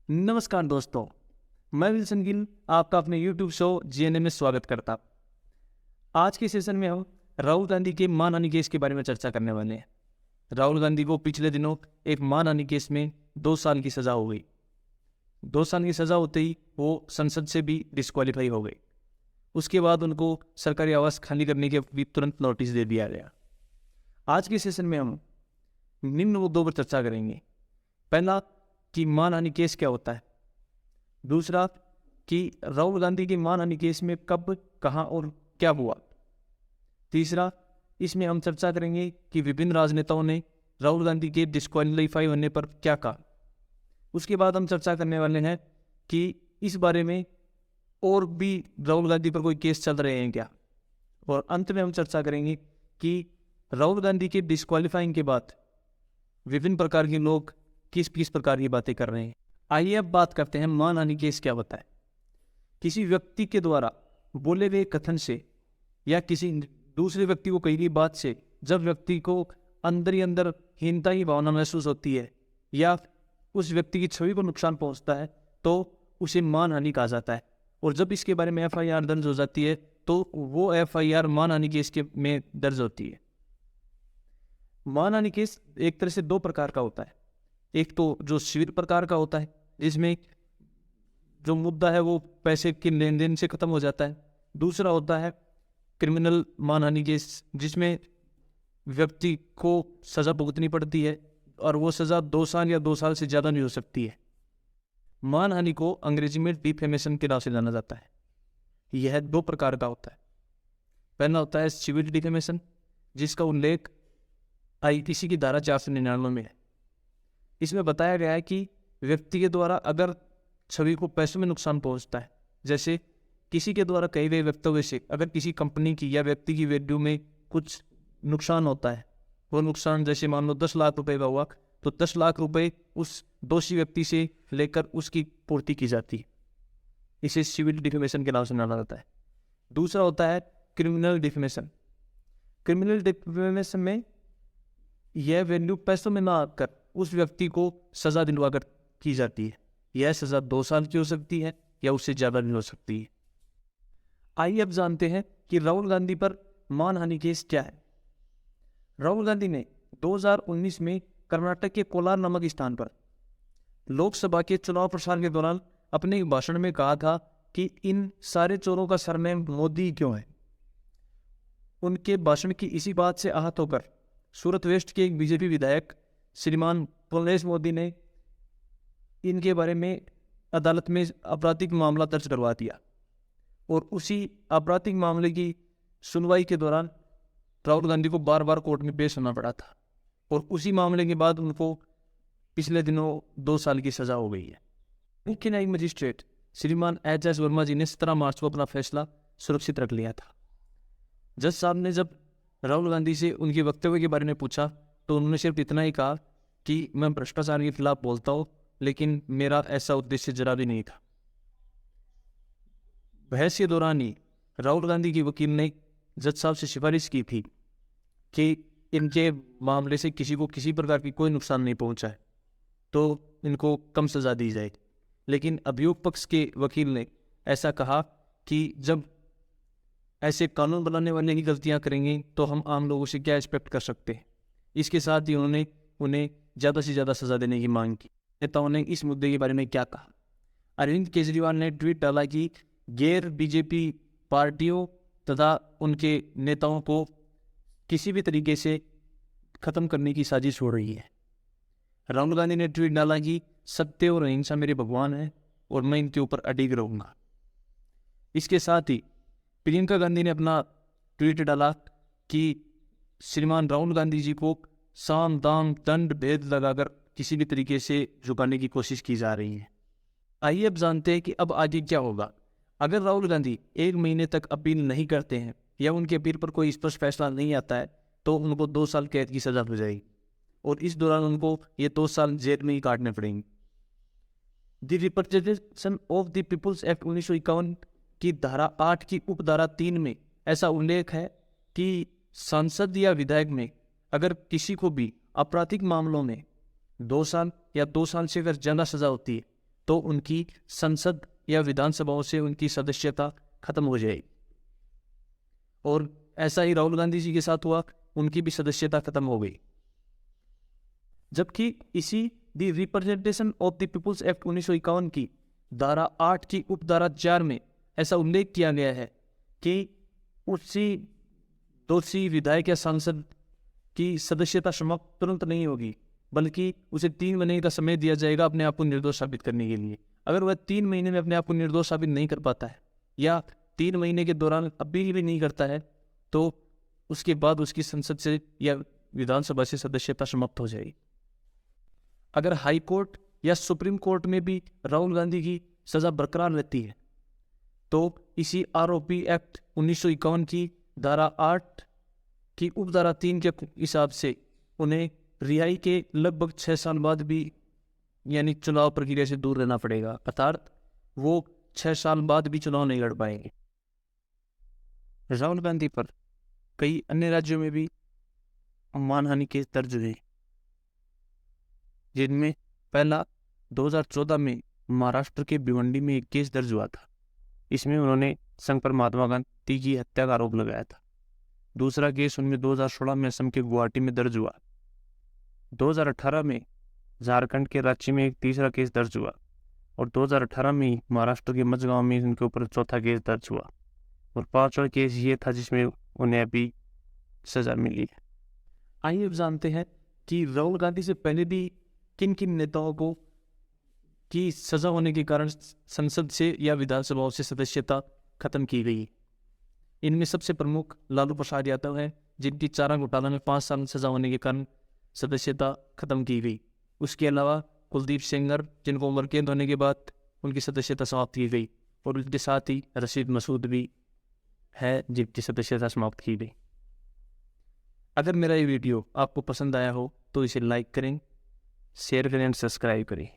नमस्कार दोस्तों, मैं विल्सन गिल आपका अपने YouTube शो जीएनए में स्वागत करता। आज के सेशन में हम राहुल गांधी के मानहानि केस के बारे में चर्चा करने वाले हैं। राहुल गांधी को पिछले दिनों एक मानहानि केस में 2 साल की सज़ा हो गई। 2 साल की सज़ा होते ही वो संसद से भी डिस्क्वालीफाई हो गए। उसके बाद उनको सरकारी आवास खाली करने के भी तुरंत नोटिस दे दिया गया। आज के सेशन में हम निम्न मुद्दों पर चर्चा करेंगे। पहला कि मानहानि केस क्या होता है। दूसरा कि राहुल गांधी के मानहानि केस में कब, कहां और क्या हुआ। तीसरा, इसमें हम चर्चा करेंगे कि विभिन्न राजनेताओं ने राहुल गांधी के डिस्क्वालीफाई होने पर क्या कहा। उसके बाद हम चर्चा करने वाले हैं कि इस बारे में और भी राहुल गांधी पर कोई केस चल रहे हैं क्या। और अंत में हम चर्चा करेंगे कि राहुल गांधी के डिस्क्वालीफाइंग के बाद विभिन्न प्रकार के लोग किस किस प्रकार की बातें कर रहे हैं। आइए अब बात करते हैं मानहानि केस क्या होता है। किसी व्यक्ति के द्वारा बोले गए कथन से या किसी दूसरे व्यक्ति को कही गई बात से जब व्यक्ति को अंदर ही अंदर हीनता की भावना महसूस होती है या उस व्यक्ति की छवि को नुकसान पहुंचता है तो उसे मानहानि कहा जाता है। और जब इसके बारे में FIR दर्ज हो जाती है तो वो FIR मानहानि केस के में दर्ज होती है। मानहानि केस एक तरह से 2 प्रकार का होता है। एक तो जो सिविल प्रकार का होता है जिसमें जो मुद्दा है वो पैसे के लेन देन से खत्म हो जाता है। दूसरा होता है क्रिमिनल मानहानि केस जिसमें व्यक्ति को सज़ा भुगतनी पड़ती है और वो सज़ा 2 साल या 2 साल से ज़्यादा नहीं हो सकती है। मानहानि को अंग्रेजी में डिफेमेशन के नाम से जाना जाता है। यह 2 प्रकार का होता है। पहला होता है सिविल डिफेमेशन जिसका उल्लेख IPC की धारा 499 में है। इसमें बताया गया है कि व्यक्ति के द्वारा अगर छवि को पैसों में नुकसान पहुंचता है, जैसे किसी के द्वारा कहे गए वक्तव्य से अगर किसी कंपनी की या व्यक्ति की वैल्यू में कुछ नुकसान होता है, वो नुकसान जैसे मान लो 10 लाख रुपए का हुआ तो 10 लाख रुपए उस दोषी व्यक्ति से लेकर उसकी पूर्ति की जाती है। इसे सिविल डिफेमेशन के नाम से जाना जाता है। दूसरा होता है क्रिमिनल डिफेमेशन। क्रिमिनल डिफेमेशन में यह वैल्यू पैसों में ना आकर उस व्यक्ति को सज़ा दिलवाकर की जाती है। यह सज़ा 2 साल की हो सकती है या उससे ज़्यादा भी हो सकती है। आइए अब जानते हैं कि राहुल गांधी पर मानहानि केस क्या है। राहुल गांधी ने 2019 में कर्नाटक के कोलार नामक स्थान पर लोकसभा के चुनाव प्रचार के दौरान अपने भाषण में कहा था कि इन सारे चोरों का सरनेम मोदी क्यों है। उनके भाषण की इसी बात से आहत होकर सूरत वेस्ट के एक BJP विधायक श्रीमान पुलेश मोदी ने इनके बारे में अदालत में आपराधिक मामला दर्ज करवा दिया और उसी आपराधिक मामले की सुनवाई के दौरान राहुल गांधी को बार बार कोर्ट में पेश होना पड़ा था और उसी मामले के बाद उनको पिछले दिनों 2 साल की सज़ा हो गई है। मुख्य न्यायिक मजिस्ट्रेट श्रीमान HS वर्मा जी ने 17 मार्च को अपना फैसला सुरक्षित रख लिया था। जज साहब ने जब राहुल गांधी से उनके वक्तव्य के बारे में पूछा तो उन्होंने सिर्फ इतना ही कहा कि मैं भ्रष्टाचार के खिलाफ बोलता हूँ, लेकिन मेरा ऐसा उद्देश्य जरा भी नहीं था। बहस के दौरान ही राहुल गांधी की वकील ने जज साहब से सिफारिश की थी कि इनके मामले से किसी को किसी प्रकार की कोई नुकसान नहीं पहुंचा है तो इनको कम सज़ा दी जाए। लेकिन अभियोग पक्ष के वकील ने ऐसा कहा कि जब ऐसे कानून बनाने वाले की गलतियां करेंगे तो हम आम लोगों से क्या एक्सपेक्ट कर सकते हैं। इसके साथ ही उन्होंने उन्हें ज़्यादा से ज़्यादा सज़ा देने की मांग की। नेताओं ने इस मुद्दे के बारे में क्या कहा। अरविंद केजरीवाल ने ट्वीट डाला कि गैर BJP पार्टियों तथा उनके नेताओं को किसी भी तरीके से ख़त्म करने की साजिश हो रही है। राहुल गांधी ने ट्वीट डाला कि सत्य और अहिंसा मेरे भगवान हैं और मैं इनके ऊपर अडिग रहूँगा। इसके साथ ही प्रियंका गांधी ने अपना ट्वीट डाला कि श्रीमान राहुल गांधी जी को साम दाम दंड भेद लगाकर किसी भी तरीके से झुकाने की कोशिश की जा रही है। आइए अब जानते हैं कि अब आगे क्या होगा। अगर राहुल गांधी 1 महीने तक अपील नहीं करते हैं या उनके अपील पर कोई स्पष्ट फैसला नहीं आता है तो उनको 2 साल कैद की सज़ा हो जाएगी और इस दौरान उनको ये 2 साल जेल में ही काटने पड़ेंगे। The representation of the people's act 1951 की धारा 8 की उपधारा 3 में ऐसा उल्लेख है कि सांसद या विधायक में अगर किसी को भी आपराधिक मामलों में 2 साल या 2 साल से अगर ज़्यादा सज़ा होती है तो उनकी संसद या विधानसभाओं से उनकी सदस्यता खत्म हो जाएगी। और ऐसा ही राहुल गांधी जी के साथ हुआ, उनकी भी सदस्यता खत्म हो गई। जबकि इसी the Representation of the people's act 1951 की धारा 8 की उपधारा 4 में ऐसा उल्लेख किया गया है कि उसी दोषी विधायक या सांसद की सदस्यता समाप्त तुरंत नहीं होगी, बल्कि उसे 3 महीने का समय दिया जाएगा अपने आप को निर्दोष साबित करने के लिए। अगर वह 3 महीने में अपने आप को निर्दोष साबित नहीं कर पाता है या 3 महीने के दौरान अभी भी नहीं करता है, तो उसके बाद उसकी संसद से या विधानसभा से सदस्यता समाप्त हो जाएगी। अगर हाई कोर्ट या सुप्रीम कोर्ट में भी राहुल गांधी की सजा बरकरार रहती है, तो इसी आरओपी एक्ट 1951 की धारा 8 की उपधारा 3 के हिसाब से उन्हें रिहाई के लगभग 6 साल बाद भी यानी चुनाव प्रक्रिया से दूर रहना पड़ेगा, अर्थात वो 6 साल बाद भी चुनाव नहीं लड़ पाएंगे। राहुल गांधी पर कई अन्य राज्यों में भी मानहानि केस दर्ज हुए, जिनमें पहला 2014 में महाराष्ट्र के भिवंडी में एक केस दर्ज हुआ था। इसमें उन्होंने संघ पर महात्मा गांधी की हत्या का आरोप लगाया था। दूसरा केस उनमें 2016 में असम के गुवाहाटी में दर्ज हुआ। 2018 में झारखंड के रांची में एक तीसरा केस दर्ज हुआ और 2018 में ही महाराष्ट्र के मझगांव में इनके ऊपर चौथा केस दर्ज हुआ और 5वां केस ये था जिसमें उन्हें अभी सजा मिली है। आइए अब जानते हैं कि राहुल गांधी से पहले भी किन किन नेताओं को की सजा होने के कारण संसद से या विधानसभाओं से सदस्यता खत्म की गई। इनमें सबसे प्रमुख लालू प्रसाद यादव हैं, जिनकी चारा घोटाला में 5 साल सजा होने के कारण सदस्यता खत्म की गई। उसके अलावा कुलदीप सेंगर, जिनको उम्र कैद होने के बाद उनकी सदस्यता समाप्त की गई, और उनके साथ ही रशीद मसूद भी है जिनकी सदस्यता समाप्त की गई। अगर मेरा ये वीडियो आपको पसंद आया हो तो इसे लाइक करें, शेयर करें और सब्सक्राइब करें।